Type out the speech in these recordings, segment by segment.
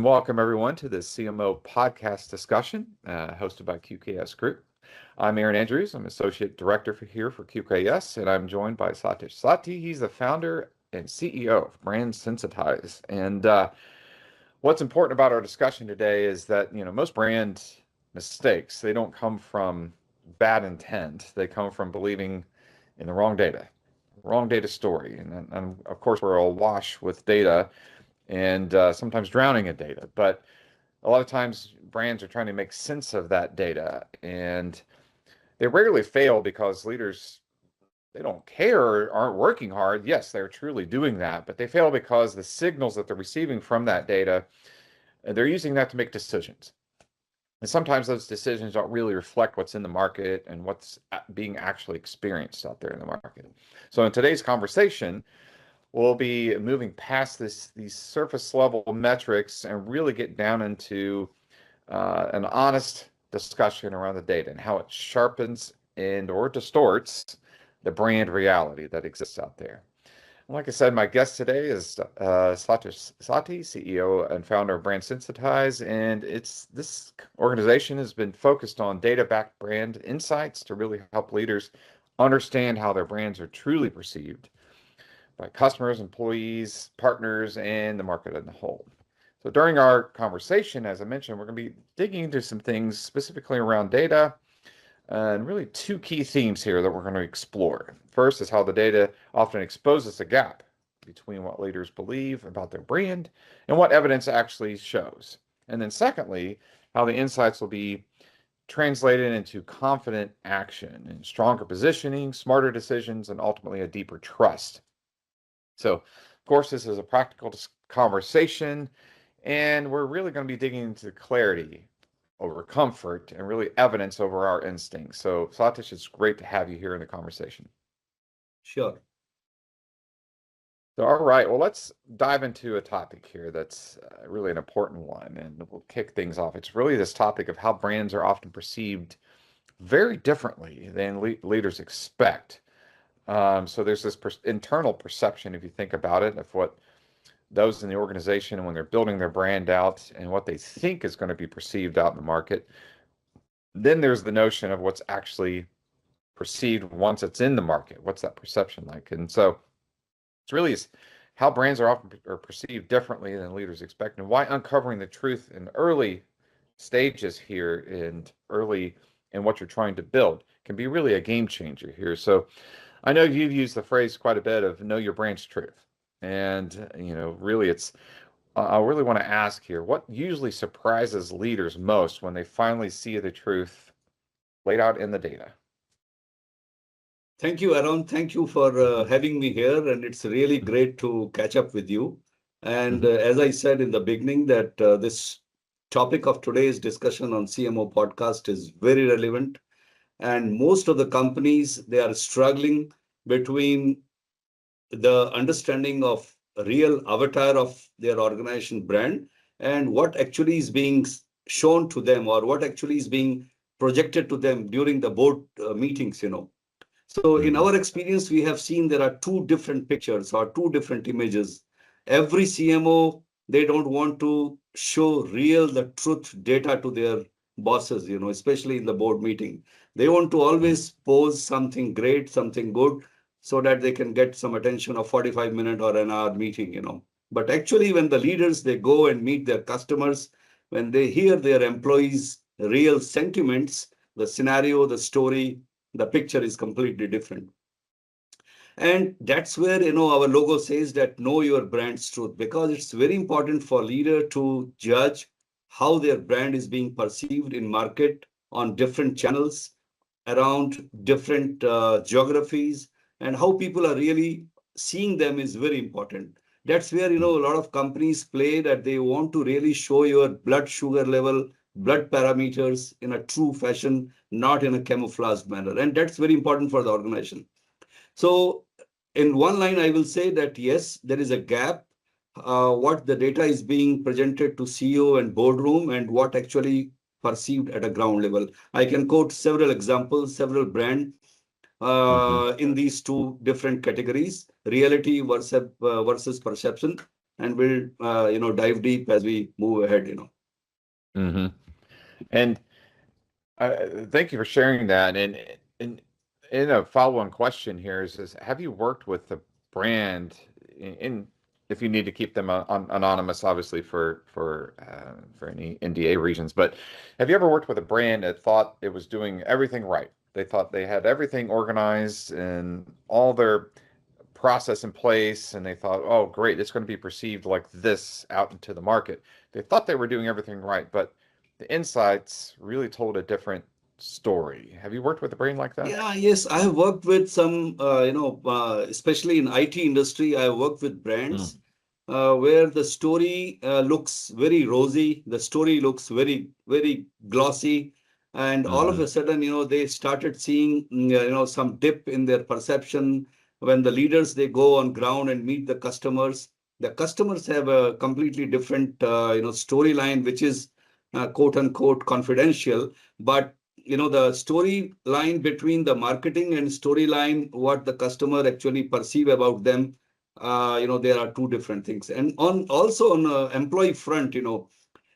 welcome everyone to the CMO podcast discussion hosted by QKS Group. I'm Aaron Andrews. I'm Associate Director here for QKS, and I'm joined by Satish Sati. He's the founder and CEO of BrandSensitize. And what's important about our discussion today is that, most brand mistakes, they don't come from bad intent. They come from believing in the wrong data story. And of course, we're awash with data and sometimes drowning in data. But a lot of times brands are trying to make sense of that data, and they rarely fail because leaders, they don't care or aren't working hard. Yes, they're truly doing that, but they fail because the signals that they're receiving from that data, they're using that to make decisions. And sometimes those decisions don't really reflect what's in the market and what's being actually experienced out there in the market. So in today's conversation, we'll be moving past these surface level metrics and really get down into an honest discussion around the data and how it sharpens and or distorts the brand reality that exists out there. And like I said, my guest today is Satish Sati, CEO and founder of BrandSensitize, and this organization has been focused on data-backed brand insights to really help leaders understand how their brands are truly perceived by customers, employees, partners, and the market as a whole. So during our conversation, as I mentioned, we're going to be digging into some things specifically around data, and really two key themes here that we're going to explore. First is how the data often exposes a gap between what leaders believe about their brand and what evidence actually shows. And then secondly, how the insights will be translated into confident action and stronger positioning, smarter decisions, and ultimately a deeper trust. So, of course, this is a practical conversation, and we're really going to be digging into clarity over comfort and really evidence over our instincts. So, Satish, it's great to have you here in the conversation. Sure. So, all right, well, let's dive into a topic here that's really an important one, and we'll kick things off. It's really this topic of how brands are often perceived very differently than leaders expect. So there's this internal perception, if you think about it, of what those in the organization, when they're building their brand out and what they think is going to be perceived out in the market. Then there's the notion of what's actually perceived once it's in the market. What's that perception like? And so it's really how brands are often perceived differently than leaders expect, and why uncovering the truth in early stages here and early in what you're trying to build can be really a game changer here. So I know you've used the phrase quite a bit of know your brand's truth. And, really I really want to ask here, what usually surprises leaders most when they finally see the truth laid out in the data? Thank you, Aaron. Thank you for having me here. And it's really great to catch up with you. And as I said in the beginning, that this topic of today's discussion on CMO podcast is very relevant. And most of the companies, they are struggling between the understanding of a real avatar of their organization brand and what actually is being shown to them or what actually is being projected to them during the board meetings. So in our experience, we have seen there are two different pictures or two different images. Every CMO, they don't want to show the truth data to their bosses, especially in the board meeting. They want to always pose something great, something good, so that they can get some attention of 45-minute or an hour meeting. But actually, when the leaders, they go and meet their customers, when they hear their employees' real sentiments, the scenario, the story, the picture is completely different. And that's where, our logo says that know your brand's truth, because it's very important for leader to judge how their brand is being perceived in market on different channels, around different geographies, and how people are really seeing them is very important. That's where, a lot of companies play that they want to really show your blood sugar level, blood parameters in a true fashion, not in a camouflaged manner. And that's very important for the organization. So in one line, I will say that, yes, there is a gap. What the data is being presented to CEO and boardroom and what actually perceived at a ground level. I can quote several examples, several brands in these two different categories, reality versus perception. and we'll dive deep as we move ahead. Hmm. And thank you for sharing that. And in a follow-on question here is have you worked with the brand in if you need to keep them anonymous, obviously for any NDA reasons, but have you ever worked with a brand that thought it was doing everything right? They thought they had everything organized and all their process in place, and they thought, oh, great, it's going to be perceived like this out into the market. They thought they were doing everything right, but the insights really told a different story. Have you worked with a brand like that? Yeah, yes, I have worked with some, especially in IT industry, I have worked with Mm, brands where the story looks very rosy, the story looks very, very glossy, and all of mm-hmm, a sudden, they started seeing, some dip in their perception when the leaders they go on ground and meet the customers. The customers have a completely different, storyline, which is quote unquote confidential, but the storyline between the marketing and storyline what the customer actually perceive about them, there are two different things. And on also on employee front,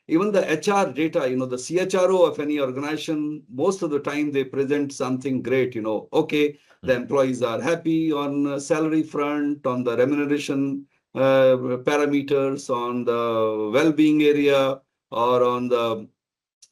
even the HR data, the CHRO of any organization, most of the time they present something great. Okay, the employees are happy on salary front, on the remuneration parameters, on the well-being area, or on the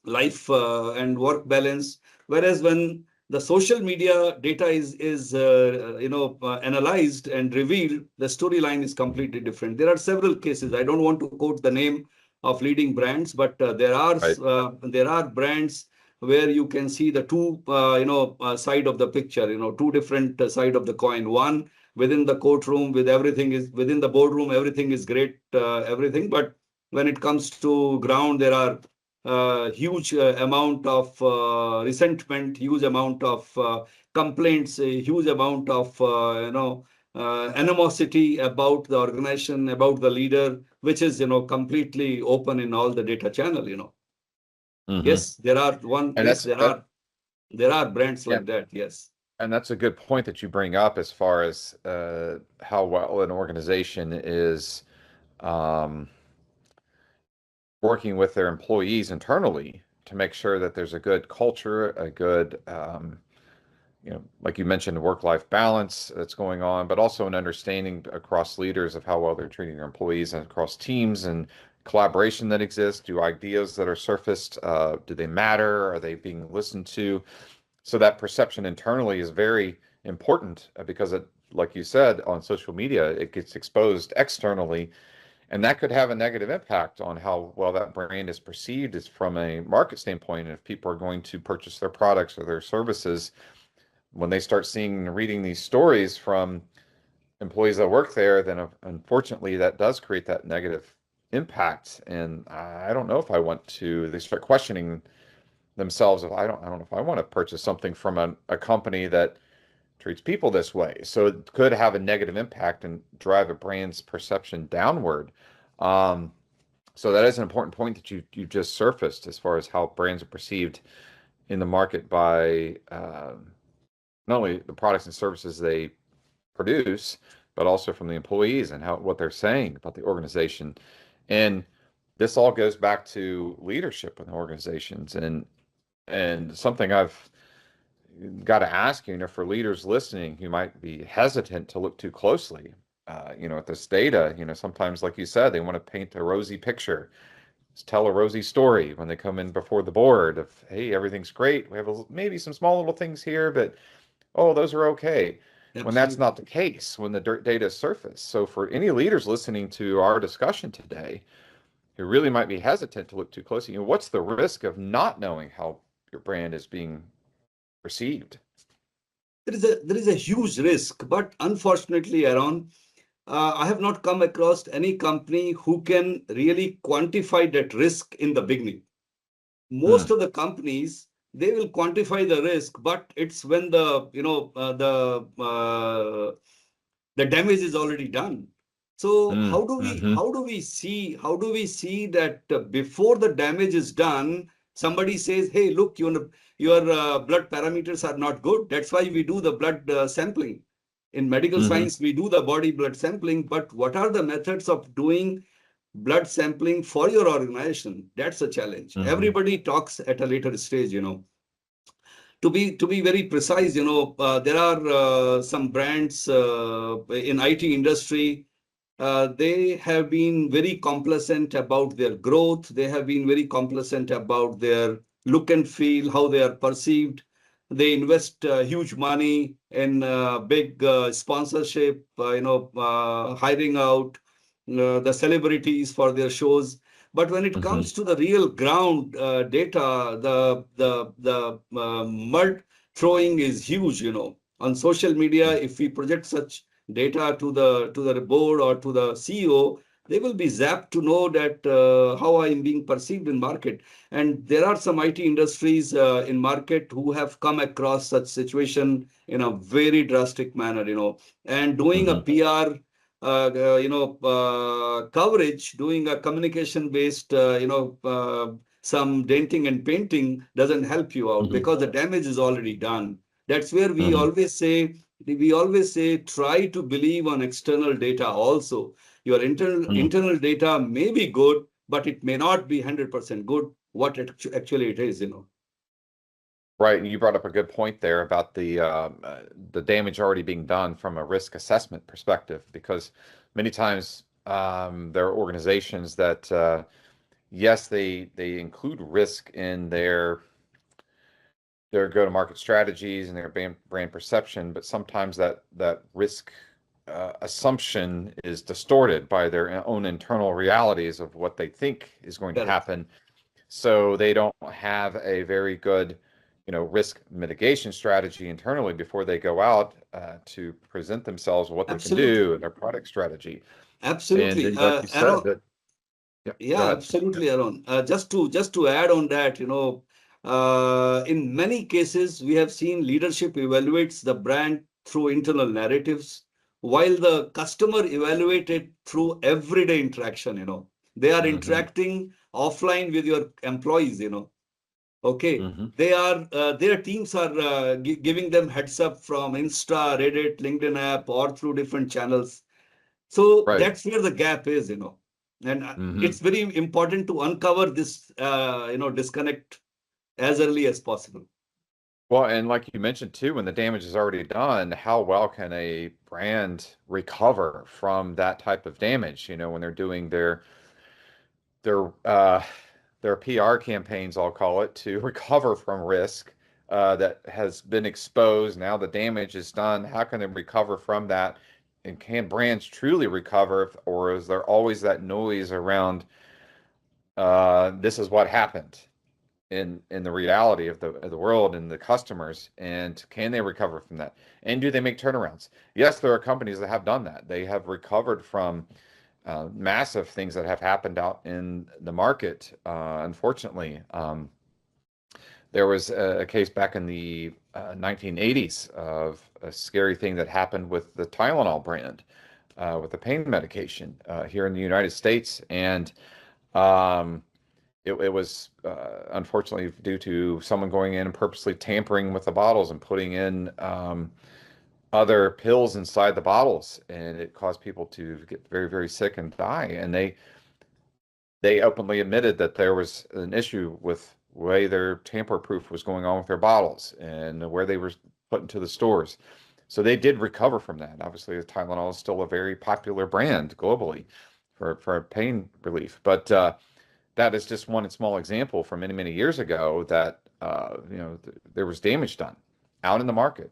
life and work balance. Whereas when the social media data is analyzed and revealed, the storyline is completely different. There are several cases. I don't want to quote the name of leading brands, but right. there are brands where you can see the two side of the picture. Two different side of the coin. One, within the courtroom, with everything is within the boardroom, everything is great, everything. But when it comes to ground, there are huge amount of resentment, huge amount of complaints, a huge amount of animosity about the organization, about the leader, which is completely open in all the data channel. Hmm. Yes, there are one. And Yes, that's that. there are brands Yeah, like that. Yes. and that's a good point that you bring up as far as how well an organization is um, working with their employees internally to make sure that there's a good culture, a good like you mentioned, work-life balance that's going on, but also an understanding across leaders of how well they're treating their employees and across teams and collaboration that exists. Do ideas that are surfaced, do they matter? Are they being listened to? So that perception internally is very important because it, like you said, on social media, it gets exposed externally, and that could have a negative impact on how well that brand is perceived as from a market standpoint. And if people are going to purchase their products or their services, when they start seeing and reading these stories from employees that work there, then unfortunately that does create that negative impact. And I don't know if I want to, they start questioning themselves if I don't know if I want to purchase something from a company that treats people this way. So it could have a negative impact and drive a brand's perception downward. Um, so that is an important point that you just surfaced as far as how brands are perceived in the market by not only the products and services they produce, but also from the employees and how what they're saying about the organization. And this all goes back to leadership in organizations and something I've got to ask you, for leaders listening who might be hesitant to look too closely, at this data, sometimes, like you said, they want to paint a rosy picture, tell a rosy story when they come in before the board of, hey, everything's great. We have maybe some small little things here, but oh, those are okay. When that's Absolutely. not the case, when the data surface. So for any leaders listening to our discussion today who really might be hesitant to look too closely, what's the risk of not knowing how your brand is being perceived? There is a huge risk, but unfortunately, Aaron, I have not come across any company who can really quantify that risk in the beginning. Hmm. Most of the companies, they will quantify the risk, but it's when the damage is already done. So Mm, hmm. how do we see that before the damage is done, somebody says, hey, look, your blood parameters are not good, that's why we do the blood sampling. In medical Mm-hmm. science, we do the body blood sampling, but what are the methods of doing blood sampling for your organization? That's a challenge. Mm-hmm. Everybody talks at a later stage, To be very precise, there are some brands in IT industry. They have been very complacent about their growth. They have been very complacent about their look and feel, how they are perceived. They invest huge money in big sponsorship, hiring out the celebrities for their shows. But when it Mm-hmm. comes to the real ground data, the mud throwing is huge. On social media, if we project such data to the board or to the CEO, they will be zapped to know that how I am being perceived in market. And there are some IT industries in market who have come across such situation in a very drastic manner, and doing a Mm-hmm. PR coverage, doing a communication based, some denting and painting doesn't help you out Mm-hmm. because the damage is already done. That's where Mm-hmm. we always say try to believe on external data also. Your internal data may be good, but it may not be 100% good what actually it is. Right, and you brought up a good point there about the damage already being done from a risk assessment perspective, because many times there are organizations that yes, they include risk in their go-to-market strategies and their brand perception, but sometimes that risk assumption is distorted by their own internal realities of what they think is going to Correct. happen. So they don't have a very good, risk mitigation strategy internally before they go out to present themselves what they can Absolutely. do and their product strategy. And Absolutely. then, like you said, Aaron, that yeah, go yeah, ahead. absolutely, Aaron. Just to add on that, in many cases, we have seen leadership evaluates the brand through internal narratives, while the customer evaluate it through everyday interaction. They are Mm-hmm. interacting offline with your employees. Okay, Mm-hmm. their teams are giving them heads up from Insta, Reddit, LinkedIn app, or through different channels. So Right. that's where the gap is, and Mm-hmm. it's very important to uncover this, disconnect as early as possible. Well, and like you mentioned too, when the damage is already done, how well can a brand recover from that type of damage? When they're doing their uh, their PR campaigns, I'll call it, to recover from risk that has been exposed. Now the damage is done. How can they recover from that? And can brands truly recover, or is there always that noise around this is what happened in the reality of the world and the customers, and can they recover from that? And do they make turnarounds? Yes, there are companies that have done that. They have recovered from massive things that have happened out in the market. Unfortunately, there was a case back in the 1980s of a scary thing that happened with the Tylenol brand, with the pain medication here in the United States. And um, it was unfortunately due to someone going in and purposely tampering with the bottles and putting in other pills inside the bottles, and it caused people to get very, very sick and die. And they openly admitted that there was an issue with the way their tamper proof was going on with their bottles and where they were put into the stores. So they did recover from that. Obviously, Tylenol is still a very popular brand globally for pain relief, but that is just one small example from many, many years ago that there was damage done out in the market,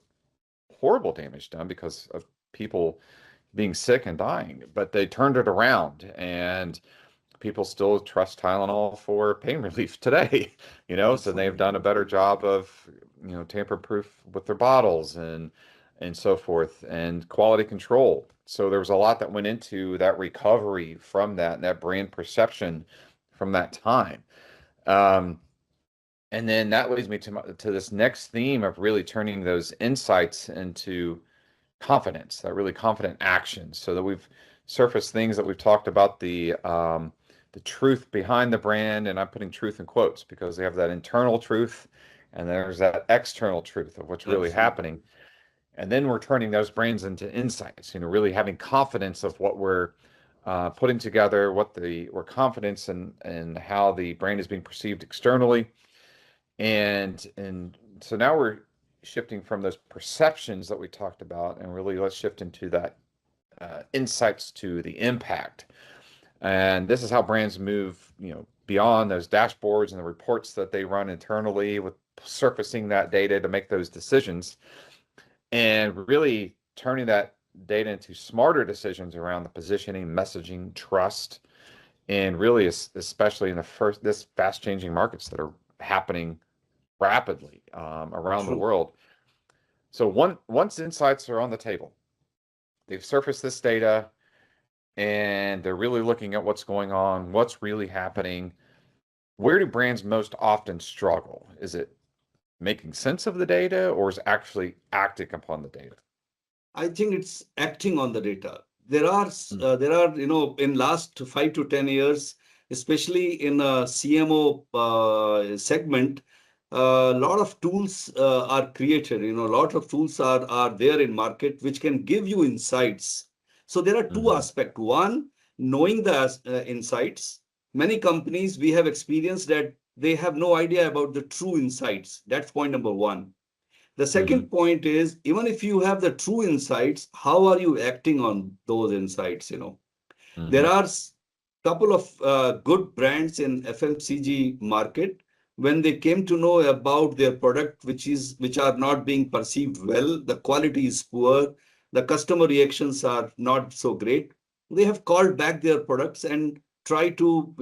horrible damage done because of people being sick and dying. But they turned it around, and people still trust Tylenol for pain relief today. So they've Absolutely. done a better job of tamper proof with their bottles and so forth, and quality control. So there was a lot that went into that recovery from that and that brand perception from that time. Um, and then that leads me to this next theme of really turning those insights into confidence, that really confident action, so that we've surfaced things that we've talked about the truth behind the brand, and I'm putting truth in quotes because they have that internal truth and there's that external truth of what's really Absolutely. happening. And then we're turning those brands into insights, really having confidence of what we're putting together, we're confidence in how the brand is being perceived externally. And so now we're shifting from those perceptions that we talked about, and really let's shift into that insights to the impact. And this is how brands move, beyond those dashboards and the reports that they run internally, with surfacing that data to make those decisions, and really turning that data into smarter decisions around the positioning, messaging, trust, and really, especially in this fast changing markets that are happening rapidly around the True. world. So once insights are on the table, they've surfaced this data, and they're really looking at what's going on, what's really happening. Where do brands most often struggle? Is it making sense of the data, or is actually acting upon the data? I think it's acting on the data. Mm. There are, in last 5 to 10 years, especially in a CMO segment, a lot of tools are created. A lot of tools are there in market which can give you insights. So there are two Hmm. aspects. One, knowing the insights. Many companies we have experienced that they have no idea about the true insights. That's point number one. The Hmm. second point is, even if you have the true insights, how are you acting on those insights? There Hmm. are couple of good brands in FMCG market. When they came to know about their product, which are not being perceived well, the quality is poor, the customer reactions are not so great. They have called back their products and try to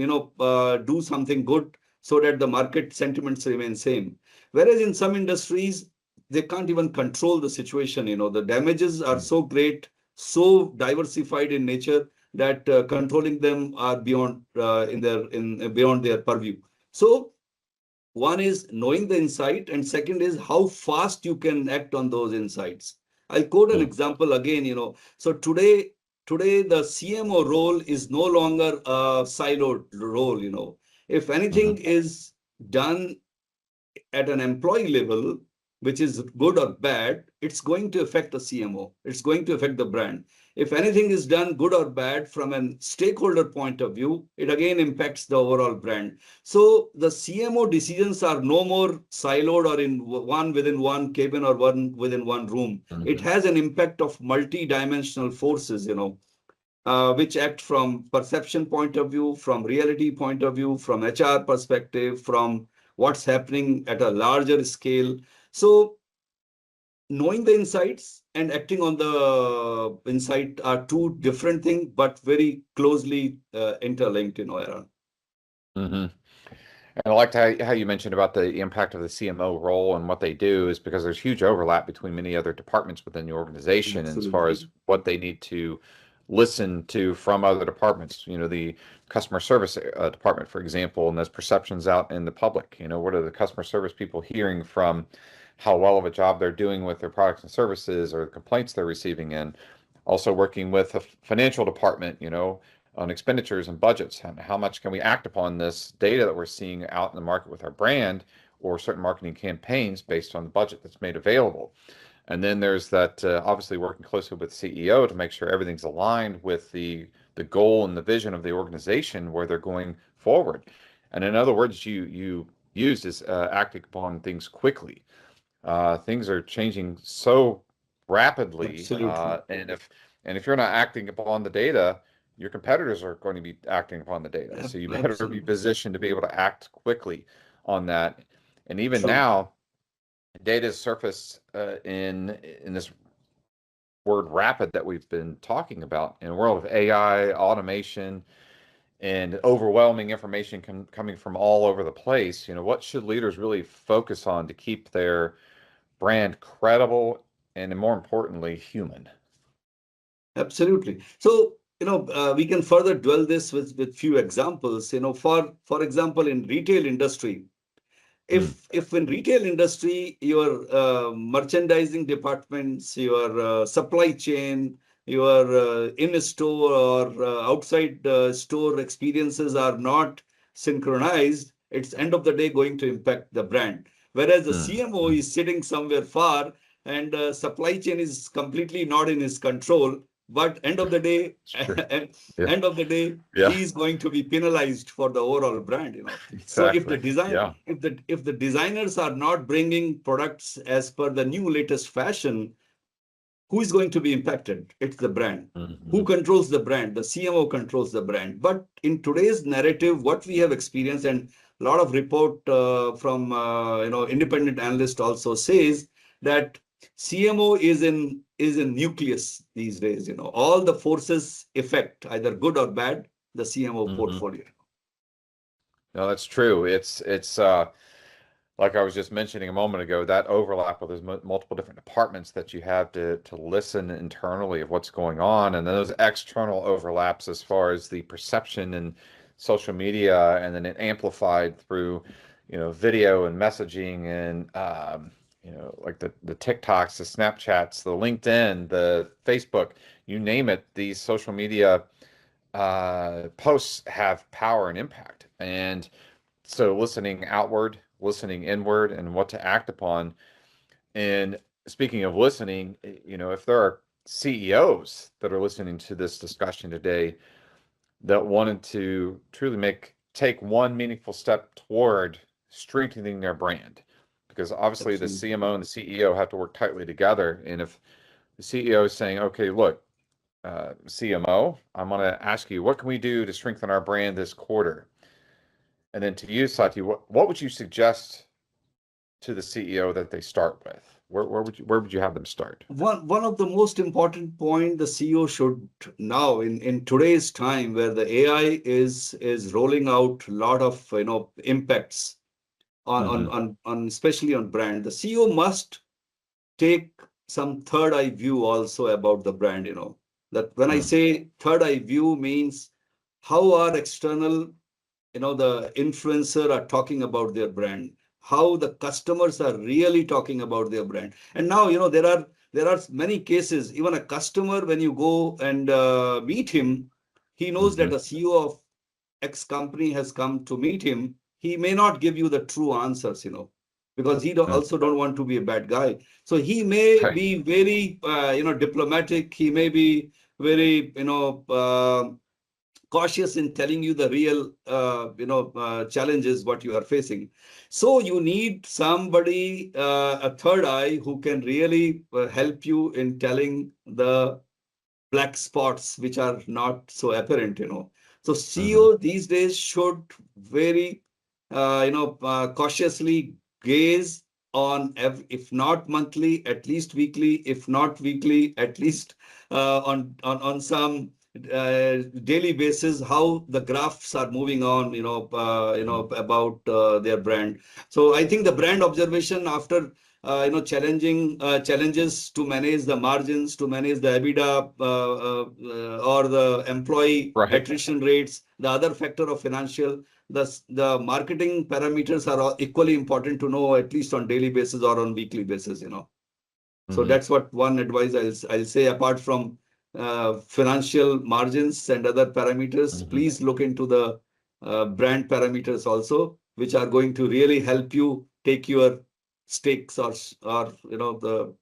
do something good so that the market sentiments remain same. Whereas in some industries, they can't even control the situation. The damages are so great, so diversified in nature, that controlling them are beyond their purview. So one is knowing the insight, and second is how fast you can act on those insights. I'll quote an Hmm. example again. So today the CMO role is no longer a siloed role. If Hmm. anything is done at an employee level, which is good or bad, it's going to affect the CMO. It's going to affect the brand. If anything is done good or bad from a stakeholder point of view, it again impacts the overall brand. So the CMO decisions are no more siloed or in one within one cabin or one within one room. It Hmm. has an impact of multi-dimensional forces, which act from perception point of view, from reality point of view, from HR perspective, from what's happening at a larger scale. So knowing the insights and acting on the insight are two different things, but very closely interlinked, Aaron. Hmm. And I liked how you mentioned about the impact of the CMO role and what they do, is because there's huge overlap between many other departments within the organization, and as far Absolutely. as what they need to listen to from other departments, the customer service department, for example, and those perceptions out in the public. What are the customer service people hearing from how well of a job they're doing with their products and services, or the complaints they're receiving in. Also working with a financial department, on expenditures and budgets, and how much can we act upon this data that we're seeing out in the market with our brand or certain marketing campaigns based on the budget that's made available. And then there's that obviously working closely with the CEO to make sure everything's aligned with the goal and the vision of the organization where they're going forward. And in other words, you used is acting upon things quickly. Things are changing so rapidly, Absolutely. and if you're not acting upon the data, your competitors are going to be acting upon the data. So you better be Absolutely. positioned to be able to act quickly on that. And even True. now, data is surfaced in this word rapid that we've been talking about in a world of AI, automation, and overwhelming information coming from all over the place. What should leaders really focus on to keep their brand credible and, more importantly, human? Absolutely. So, we can further dwell this with few examples. For example, in retail industry, Mm. if in retail industry your merchandising departments, your supply chain, your in store or outside store experiences are not synchronized, it's end of the day going to impact the brand. Whereas the Mm. CMO Mm. is sitting somewhere far, and supply chain is completely not in his control. But end of the day, It's true. Yeah. end of the day, Yeah. he is going to be penalized for the overall brand. So if the Exactly. design, Yeah. if the designers are not bringing products as per the new latest fashion, who is going to be impacted? It's the brand. Who Hmm. controls the brand? The CMO controls the brand. But in today's narrative, what we have experienced, and a lot of report from independent analyst also says that CMO is in nucleus these days. All the forces affect either good or bad the CMO Hmm. portfolio. No, that's true. It's like I was just mentioning a moment ago, that overlap with those multiple different departments that you have to listen internally of what's going on, and then those external overlaps as far as the perception and social media, and then it amplified through, video and messaging and like the TikToks, the Snapchats, the LinkedIn, the Facebook, you name it. These social media posts have power and impact, and so listening outward, listening inward, and what to act upon. And speaking of listening, if there are CEOs that are listening to this discussion today that wanted to truly take one meaningful step toward strengthening their brand, because obviously the Absolutely. CMO and the CEO have to work tightly together. And if the CEO is saying, okay, look, CMO, I'm going to ask you, what can we do to strengthen our brand this quarter? And then to you, Sati, what would you suggest to the CEO that they start with? Where would you have them start? One of the most important point the CEO should now in today's time where the AI is rolling out a lot of impacts Hmm. on especially on brand. The CEO must take some third eye view also about the brand. That when I Hmm. say third eye view means how are external the influencer are talking about their brand, how the customers are really talking about their brand. And now there are many cases, even a customer, when you go and meet him, he knows that Hmm. the CEO of X company has come to meet him. He may not give you the true answers, because he Hmm. also don't want to be a bad guy. So he may Right. be very diplomatic, he may be very cautious in telling you the real challenges what you are facing. So you need somebody, a third eye, who can really help you in telling the black spots which are not so apparent. So Hmm. CEO these days should very cautiously gaze on, if not monthly, at least weekly, if not weekly, at least on some daily basis, how the graphs are moving on, Hmm. about their brand. So I think the brand observation after challenging challenges to manage the margins, to manage the EBITDA, or the employee Right. attrition rates, the other factor of financial, the marketing parameters are equally important to know at least on daily basis or on weekly basis. So Hmm. that's what one advice I'll say. Apart from financial margins and other parameters, Hmm. please look into the brand parameters also, which are going to really help you take your stakes or the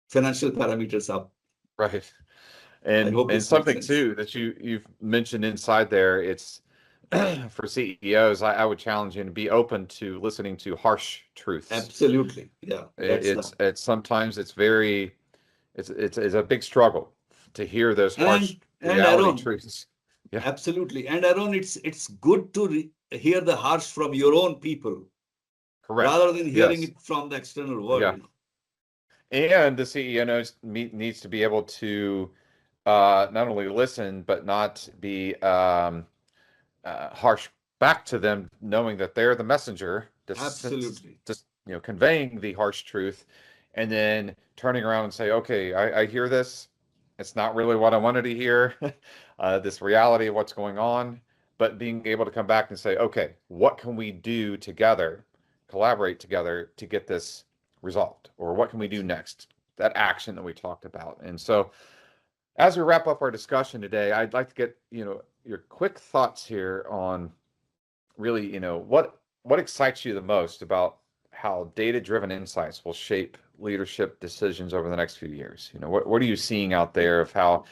financial parameters up. Right. I And hope and this makes something sense. too that you've mentioned inside there, it's for CEOs, I would challenge you to be open to listening to harsh truths. Absolutely. Yeah, It, that's the. it's sometimes it's a big struggle to hear those harsh And reality Aaron, truths. Yeah, absolutely. And Aaron, it's good to hear the harsh from your own people correct. rather than hearing Yes. it from the external world. Yeah. And the CEO needs to be able to not only listen but not be harsh back to them, knowing that they're the messenger, Absolutely. just conveying the harsh truth, and then turning around and say, "Okay, I hear this. It's not really what I wanted to hear. This reality of what's going on." But being able to come back and say, "Okay, what can we do together, collaborate together to get this resolved, or what can we do next?" That action that we talked about, and so as we wrap up our discussion today, I'd like to get, your quick thoughts here on really, what excites you the most about how data-driven insights will shape leadership decisions over the next few years? What are you seeing out there of how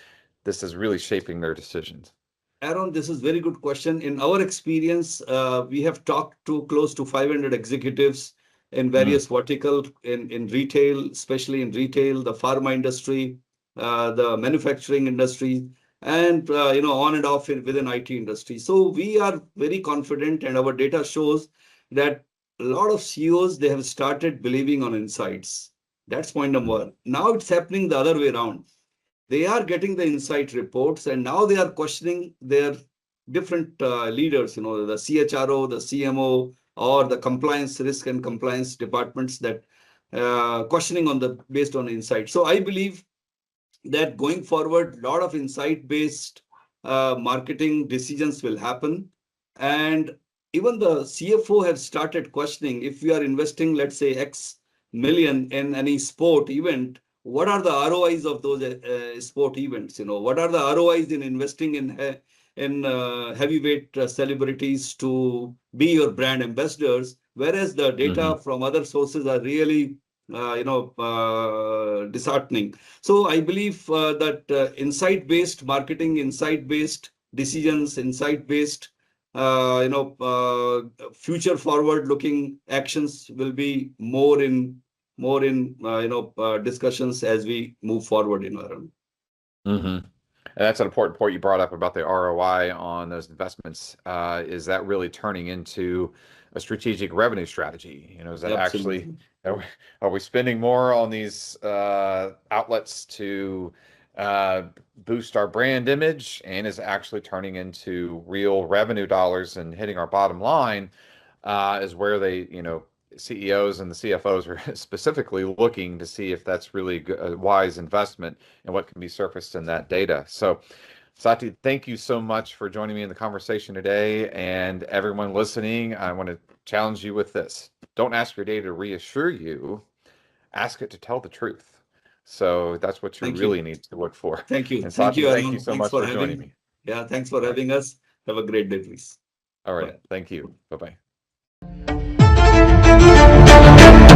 this is really shaping their decisions? Aaron, this is very good question. In our experience, we have talked to close to 500 executives in Mm, various vertical in retail, especially in retail, the pharma industry, the manufacturing industry, and on and off within IT industry. So we are very confident, and our data shows that a lot of CEOs they have started believing on insights. That's point number mm, one. Now it's happening the other way around. They are getting the insight reports, and now they are questioning their different leaders, the CHRO, the CMO, or the compliance risk and compliance departments that questioning on the based on insight. So I believe that going forward, a lot of insight-based marketing decisions will happen. And even the CFO has started questioning if we are investing, let's say, X million in any sport event, what are the ROIs of those sport events? What are the ROIs in investing in heavyweight celebrities to be your brand ambassadors, whereas the mhm, data from other sources are really disheartening. So I believe that insight-based marketing, insight-based decisions, insight-based future forward-looking actions will be more in discussions as we move forward in our. mhm. And that's an important point you brought up about the ROI on those investments. Is that really turning into a strategic revenue strategy? Is that actually, Absolutely. are we, are we spending more on these outlets to uh, boost our brand image, and is actually turning into real revenue dollars and hitting our bottom line? Is where CEOs and the CFOs are specifically looking to see if that's really a wise investment and what can be surfaced in that data. So, Sati, thank you so much for joining me in the conversation today. And everyone listening, I want to challenge you with this. Don't ask your data to reassure you, ask it to tell the truth. So that's what you Thank you. really need to look for. Thank you. And Thank Sati, you, thank you Aaron. so Thanks much for for joining having. me. Yeah, thanks for All right. having us. Have a great day, please. All right. Bye. Thank you. Bye-bye.